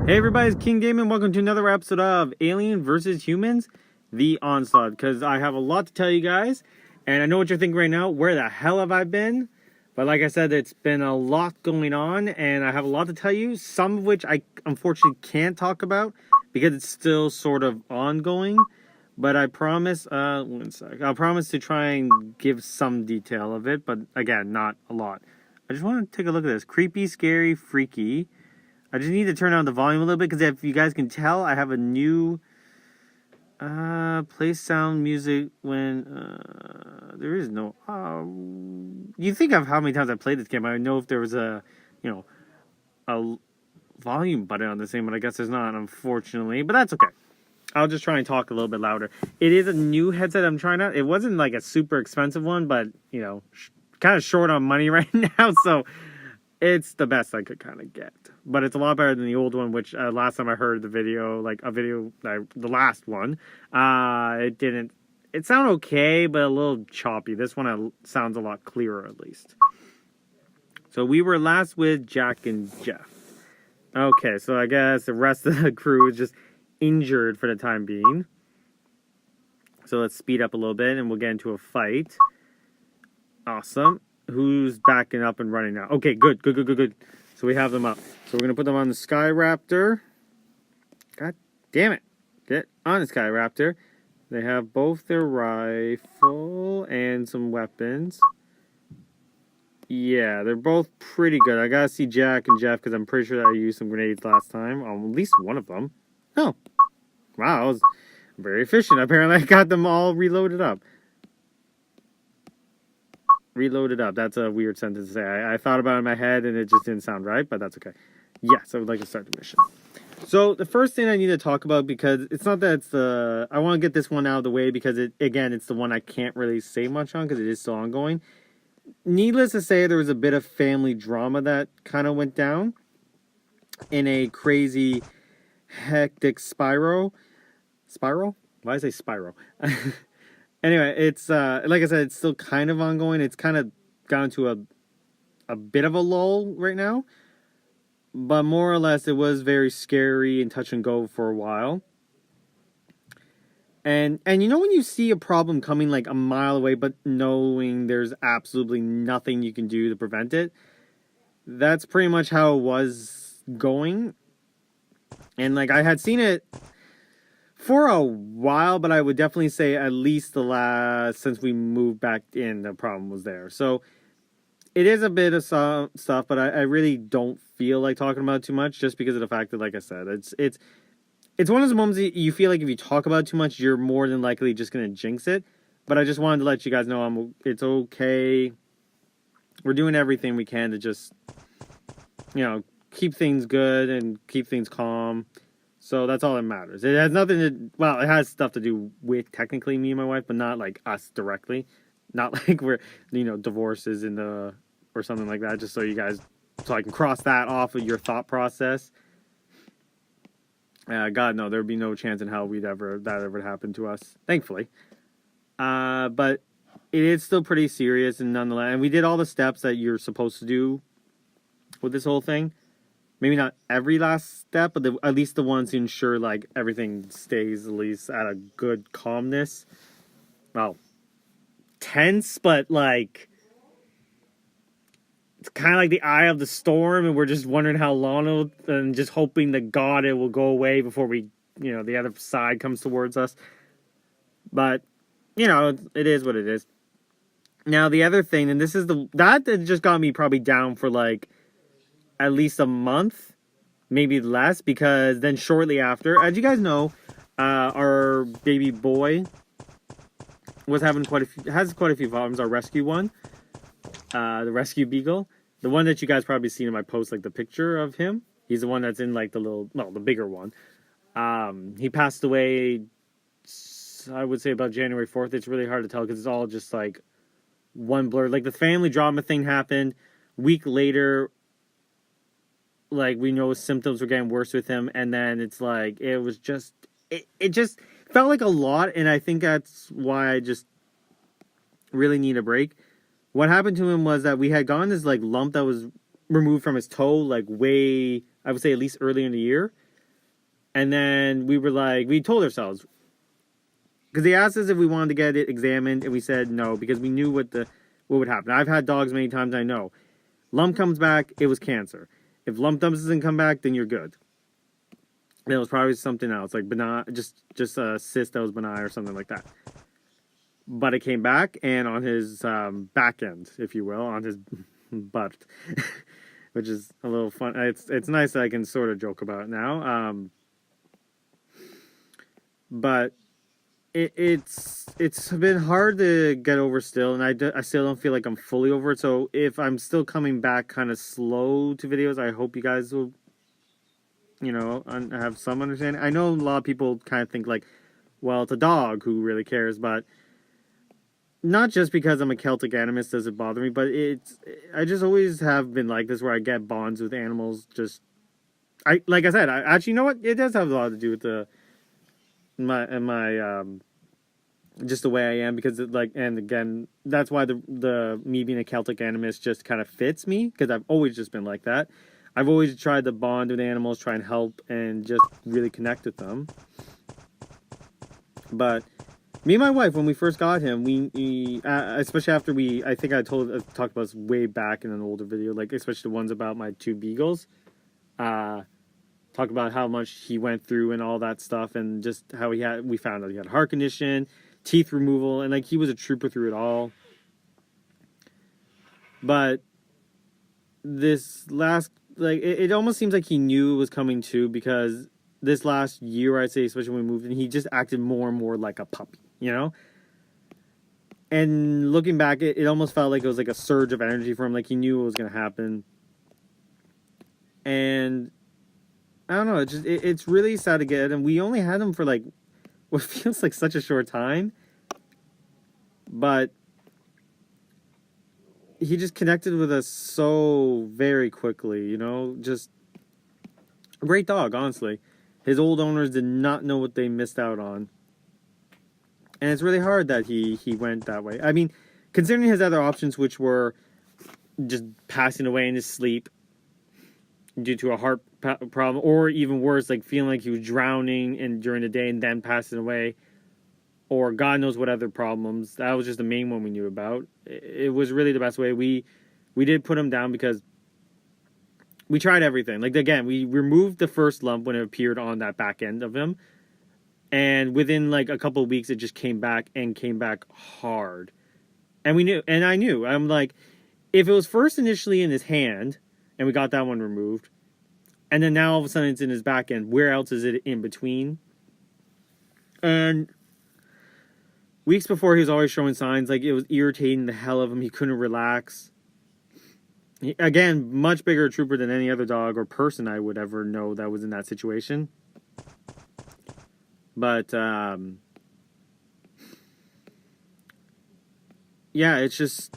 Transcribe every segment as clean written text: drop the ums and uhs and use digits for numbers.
Hey everybody, it's King Damon. Welcome to another episode of Alien vs. Humans, The Onslaught. Because I have a lot to tell you guys, and I know what you're thinking right now. Where the hell have I been? But like I said, it's been a lot going on, and I have a lot to tell you. Some of which I unfortunately can't talk about because it's still sort of ongoing. But I promise, one sec. I'll promise to try and give some detail of it, but again, not a lot. I just want to take a look at this. Creepy, scary, freaky. I just need to turn down the volume a little bit because if you guys can tell, I have a new play sound music when there is no. You think of how many times I played this game? I would know if there was a a volume button on this thing, but I guess there's not, unfortunately. But that's okay. I'll just try and talk a little bit louder. It is a new headset I'm trying out. It wasn't like a super expensive one, but kind of short on money right now, so. It's the best I could kind of get. But it's a lot better than the old one, which last time I heard the video, the last one, it sounded okay, but a little choppy. This one sounds a lot clearer, at least. So we were last with Jack and Jeff. Okay, so I guess the rest of the crew is just injured for the time being. So let's speed up a little bit and we'll get into a fight. Awesome. Who's backing up and running now? Okay, good. So we have them up. So we're going to put them on the Sky Raptor. God damn it. Get on the Sky Raptor. They have both their rifle and some weapons. Yeah, they're both pretty good. I got to see Jack and Jeff because I'm pretty sure that I used some grenades last time. At least one of them. Oh. Wow, I was very efficient. Apparently I got them all reloaded up. Reloaded up. That's a weird sentence to say. I thought about it in my head and it just didn't sound right, but that's okay. Yes, I would like to start the mission. So the first thing I need to talk about, because it's not that it's I want to get this one out of the way because it's the one I can't really say much on because it is still ongoing. Needless to say, there was a bit of family drama that kind of went down in a crazy, hectic spiral. Spiral? Why did I say spiral? Anyway, it's, like I said, it's still kind of ongoing. It's kind of gone to a bit of a lull right now. But more or less, it was very scary and touch and go for a while. And you know when you see a problem coming like a mile away, but knowing there's absolutely nothing you can do to prevent it? That's pretty much how it was going. And like, I had seen it for a while, but I would definitely say at least since we moved back in, the problem was there. So it is a bit of stuff, but I really don't feel like talking about it too much just because of the fact that, like I said, it's one of those moments that you feel like if you talk about it too much, you're more than likely just going to jinx it. But I just wanted to let you guys know it's okay. We're doing everything we can to just, keep things good and keep things calm. So that's all that matters. It has nothing to, well, it has stuff to do with technically me and my wife, but not like us directly. Not like we're, divorces or something like that, just so I can cross that off of your thought process. God, no, there'd be no chance in hell that ever happened to us, thankfully. But it is still pretty serious and nonetheless, and we did all the steps that you're supposed to do with this whole thing. Maybe not every last step, but at least the ones to ensure, like, everything stays at least at a good calmness. Well, tense, but, like, it's kind of like the eye of the storm, and we're just wondering how long and just hoping to God it will go away before the other side comes towards us. But, it is what it is. Now, the other thing, and this is that just got me probably down for, like, at least a month, maybe less, because then shortly after, as you guys know, our baby boy has quite a few problems. Our rescue one, the rescue beagle, the one that you guys probably seen in my post, like the picture of him. He's the one that's in like the bigger one. He passed away, I would say about January 4th. It's really hard to tell because it's all just like one blur. Like the family drama thing happened. Week later, like, we know symptoms were getting worse with him, and then it's like, it just felt like a lot, and I think that's why I just really need a break. What happened to him was that we had gotten this, like, lump that was removed from his toe, like, way, I would say at least earlier in the year, And then we told ourselves, because they asked us if we wanted to get it examined, and we said no, because we knew what would happen. I've had dogs many times, I know. Lump comes back, it was cancer. If lump doesn't come back, then you're good. And it was probably something else, like benign, just a cyst that was benign or something like that. But it came back, and on his back end, if you will, on his butt, which is a little fun. It's nice that I can sort of joke about it now. But it's been hard to get over still, and I still don't feel like I'm fully over it. So if I'm still coming back kind of slow to videos, I hope you guys will, have some understanding. I know a lot of people kind of think like, well, it's a dog, who really cares? But not just because I'm a Celtic animist does it bother me, but I just always have been like this, where I get bonds with animals. Like I said, actually, you know what? It does have a lot to do with my just the way I am, because and again, that's why the me being a Celtic animist just kind of fits me, because I've always just been like that. I've always tried to bond with animals, try and help, and just really connect with them. But me and my wife, when we first got him, we especially after I think I talked about this way back in an older video, like especially the ones about my 2 beagles. Talk about how much he went through and all that stuff, and just how we found out he had heart condition, teeth removal, and like he was a trooper through it all. But this last, it almost seems like he knew it was coming too, because this last year, I'd say, especially when we moved in, he just acted more and more like a puppy, And looking back, it almost felt like it was like a surge of energy for him, like he knew it was going to happen. And I don't know, it's really sad to get, and we only had him for like what feels like such a short time, but he just connected with us so very quickly, just a great dog, honestly. His old owners did not know what they missed out on, and it's really hard that he went that way. I mean, considering his other options, which were just passing away in his sleep due to a heart problem, or even worse, like feeling like he was drowning during the day and then passing away, or God knows what other problems. That was just the main one we knew about. It was really the best way. We did put him down because we tried everything. Like, again, we removed the first lump when it appeared on that back end of him, and within like a couple of weeks it just came back hard. And I knew, I'm like, if it was first initially in his hand and we got that one removed, and then now all of a sudden it's in his back end, where else is it in between? And weeks before, he was always showing signs, like it was irritating the hell of him. He couldn't relax. Again, much bigger trooper than any other dog or person I would ever know that was in that situation. But yeah, it's just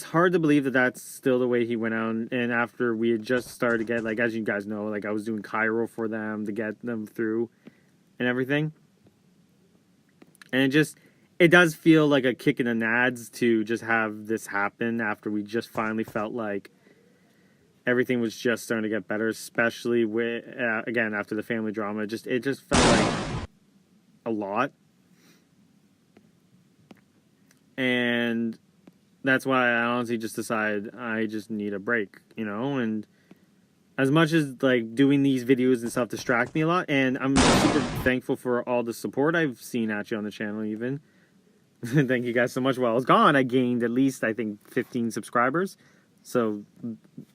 hard to believe that that's still the way he went out. And after we had just started to get, like, as you guys know, like I was doing chiro for them to get them through and everything. And it does feel like a kick in the nads to just have this happen after we just finally felt like everything was just starting to get better, especially with, again, after the family drama. It just felt like a lot. And that's why I honestly just decided I just need a break, and as much as like doing these videos and stuff distract me a lot, and I'm super thankful for all the support I've seen actually on the channel even. Thank you guys so much. While I was gone, I gained at least, I think, 15 subscribers. So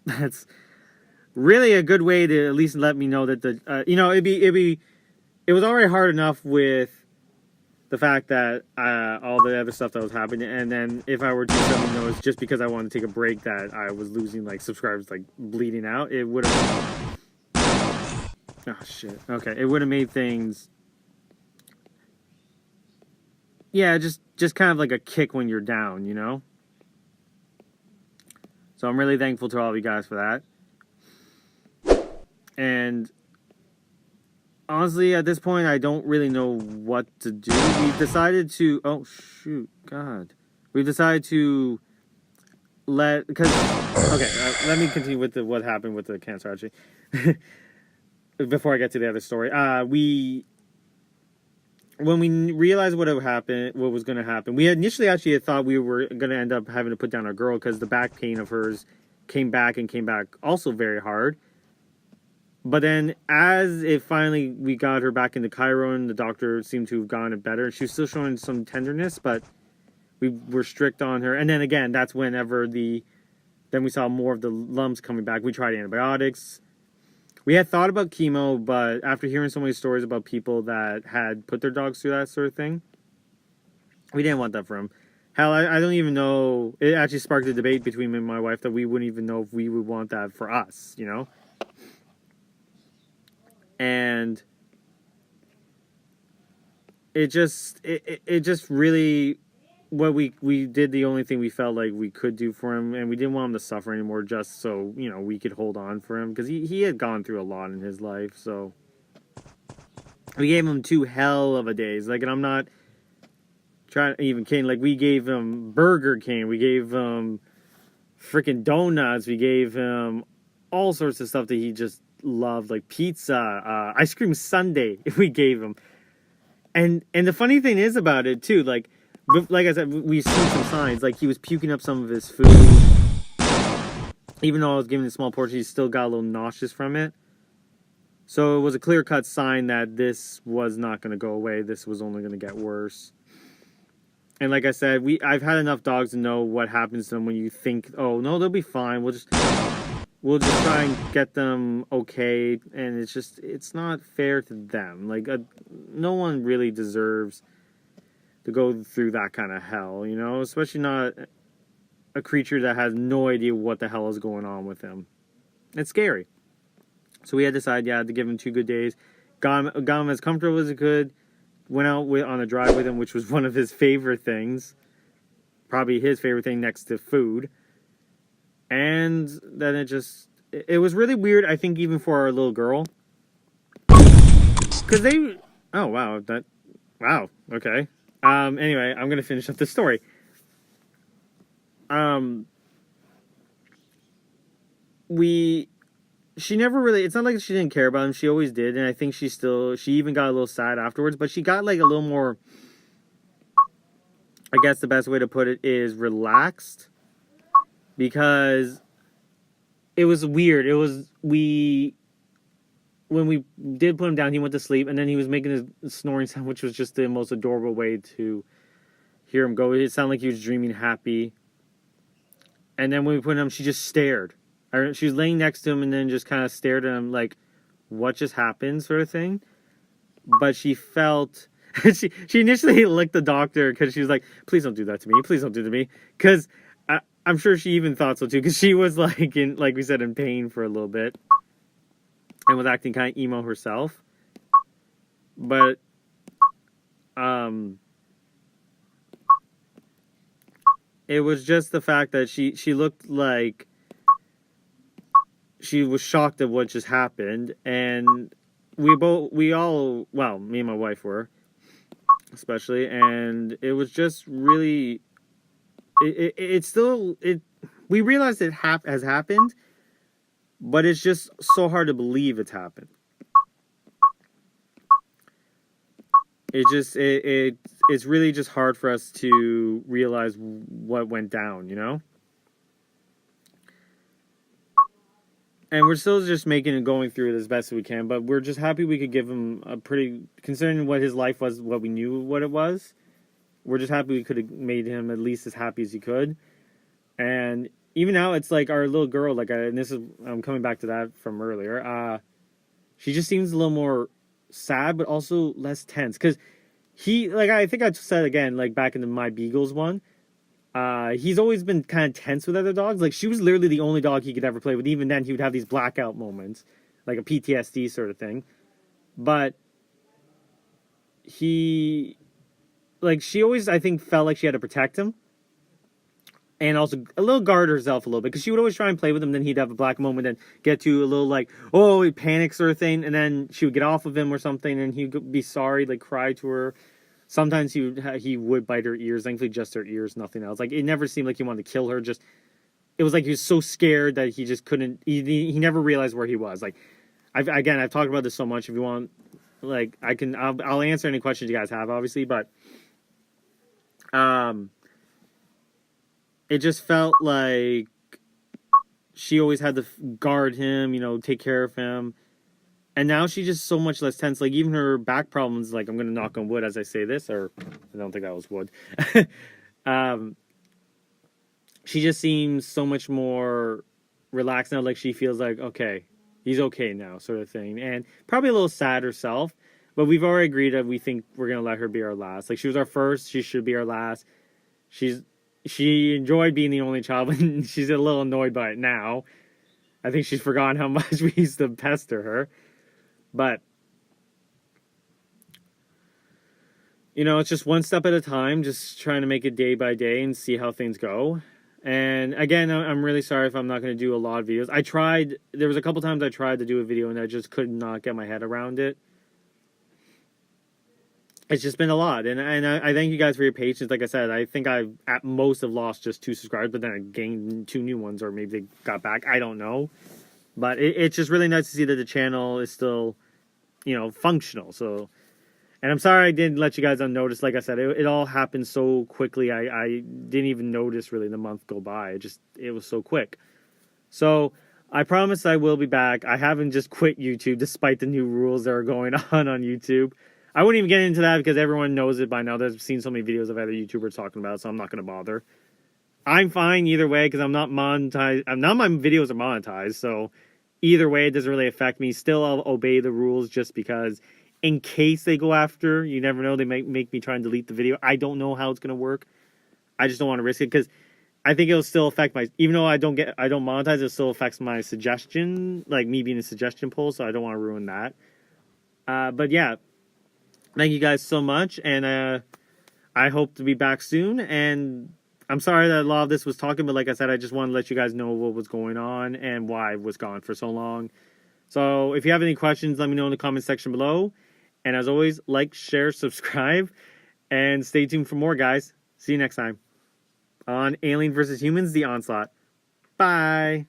that's really a good way to at least let me know that it was already hard enough with the fact that all the other stuff that was happening, and then if I were to let me know it's just because I wanted to take a break that I was losing like subscribers, like bleeding out, it would have. Oh shit. Okay, it would have made things. Yeah, just kind of like a kick when you're down, So I'm really thankful to all of you guys for that. And honestly, at this point, I don't really know what to do. We've decided to... Oh, shoot. God. We've decided to let... Because... Okay, let me continue with what happened with the cancer, actually. before I get to the other story, we when we realized what was going to happen, we initially actually had thought we were going to end up having to put down our girl because the back pain of hers came back also very hard. But then, as it finally we got her back into Cairo, and the doctor seemed to have gotten better. She was still showing some tenderness, but we were strict on her. And then again, that's whenever then we saw more of the lumps coming back. We tried antibiotics. We had thought about chemo, but after hearing so many stories about people that had put their dogs through that sort of thing, we didn't want that for them. Hell, I don't even know. It actually sparked a debate between me and my wife that we wouldn't even know if we would want that for us, you know? And it just really, what we did the only thing we felt like we could do for him, and we didn't want him to suffer anymore just so, you know, we could hold on for him, because he had gone through a lot in his life. So we gave him 2 hell of a days. Like, and I'm not trying to even kidding. Like, we gave him Burger King, we gave him freaking donuts, we gave him all sorts of stuff that he just loved, like pizza, ice cream sundae we gave him. And the funny thing is about it too, like I said, we've seen some signs, like he was puking up some of his food. Even though I was giving a small portion, he still got a little nauseous from it. So it was a clear-cut sign that this was not going to go away. This was only going to get worse. And like I said, I've had enough dogs to know what happens to them when you think, oh no, they'll be fine, we'll just try and get them okay. And it's not fair to them. Like, no one really deserves to go through that kind of hell, you know? Especially not a creature that has no idea what the hell is going on with him. It's scary. So we had decided, to give him 2 good days. Got him as comfortable as he could. Went out on a drive with him, which was one of his favorite things. Probably his favorite thing next to food. And then it was really weird, I think, even for our little girl. Because wow, okay. Anyway, I'm going to finish up the story. She never really, it's not like she didn't care about him, she always did, and I think she even got a little sad afterwards, but she got like a little more, I guess the best way to put it is relaxed. Because it was weird. When we did put him down, he went to sleep, and then he was making his snoring sound, which was just the most adorable way to hear him go. It sounded like he was dreaming happy. And then when we put him, she just stared. She was laying next to him and then just kind of stared at him like, what just happened, sort of thing. But she felt... she initially licked the doctor because she was like, please don't do that to me. Please don't do that to me. Because... I'm sure she even thought so too, because she was like we said, in pain for a little bit, and was acting kind of emo herself. But it was just the fact that she looked like she was shocked at what just happened, and me and my wife were, especially, and it was just really. We realized it has happened, but it's just so hard to believe it's happened. It's really just hard for us to realize what went down, you know? And we're still just going through it as best as we can, but we're just happy we could give him considering what his life was, what we knew what it was. We're just happy we could have made him at least as happy as he could. And even now, it's like our little girl, like, and I'm coming back to that from earlier. She just seems a little more sad, but also less tense. Because I think I said again, like back in the My Beagles one, he's always been kind of tense with other dogs. Like, she was literally the only dog he could ever play with. Even then, he would have these blackout moments, like a PTSD sort of thing. But she always, I think, felt like she had to protect him. And also a little guard herself a little bit. Because she would always try and play with him. Then he'd have a black moment and get to a little like, oh, he panics sort of thing. And then she would get off of him or something. And he'd be sorry, like cry to her. Sometimes he would bite her ears. Thankfully, just her ears, nothing else. Like, it never seemed like he wanted to kill her. It was like he was so scared that he just couldn't. He never realized where he was. Like, I've talked about this so much. If you want, like, I'll answer any questions you guys have, obviously, but it just felt like she always had to guard him, you know, take care of him. And now she's just so much less tense. Like, even her back problems, like, I'm going to knock on wood as I say this, or I don't think that was wood. She just seems so much more relaxed now. Like, she feels like, okay, he's okay now, sort of thing. And probably a little sad herself. But we've already agreed that we think we're going to let her be our last. Like, she was our first. She should be our last. She enjoyed being the only child, but she's a little annoyed by it now. I think she's forgotten how much we used to pester her. But, you know, it's just one step at a time, just trying to make it day by day and see how things go. And again, I'm really sorry if I'm not going to do a lot of videos. There was a couple times I tried to do a video and I just could not get my head around it. It's just been a lot, and I thank you guys for your patience. Like I said, I think I at most have lost just 2 subscribers, but then I gained 2 new ones, or maybe they got back. I don't know, but it's just really nice to see that the channel is still, you know, functional. So, and I'm sorry I didn't let you guys unnoticed. Like I said, it all happened so quickly. I didn't even notice really the month go by. It was so quick. So I promise I will be back. I haven't just quit YouTube despite the new rules that are going on YouTube. I wouldn't even get into that because everyone knows it by now. They've seen so many videos of other YouTubers talking about it, so I'm not going to bother. I'm fine either way because I'm not monetized. None of my videos are monetized, so either way, it doesn't really affect me. Still, I'll obey the rules just because in case they go after, you never know, they might make me try and delete the video. I don't know how it's going to work. I just don't want to risk it because I think it'll still affect even though I don't monetize, it still affects my suggestion, like me being a suggestion poll, so I don't want to ruin that. But yeah. Thank you guys so much, and I hope to be back soon, and I'm sorry that a lot of this was talking, but like I said, I just wanted to let you guys know what was going on and why I was gone for so long. So if you have any questions, let me know in the comment section below, and as always, like, share, subscribe, and stay tuned for more, guys. See you next time on Alien vs. Humans, The Onslaught. Bye!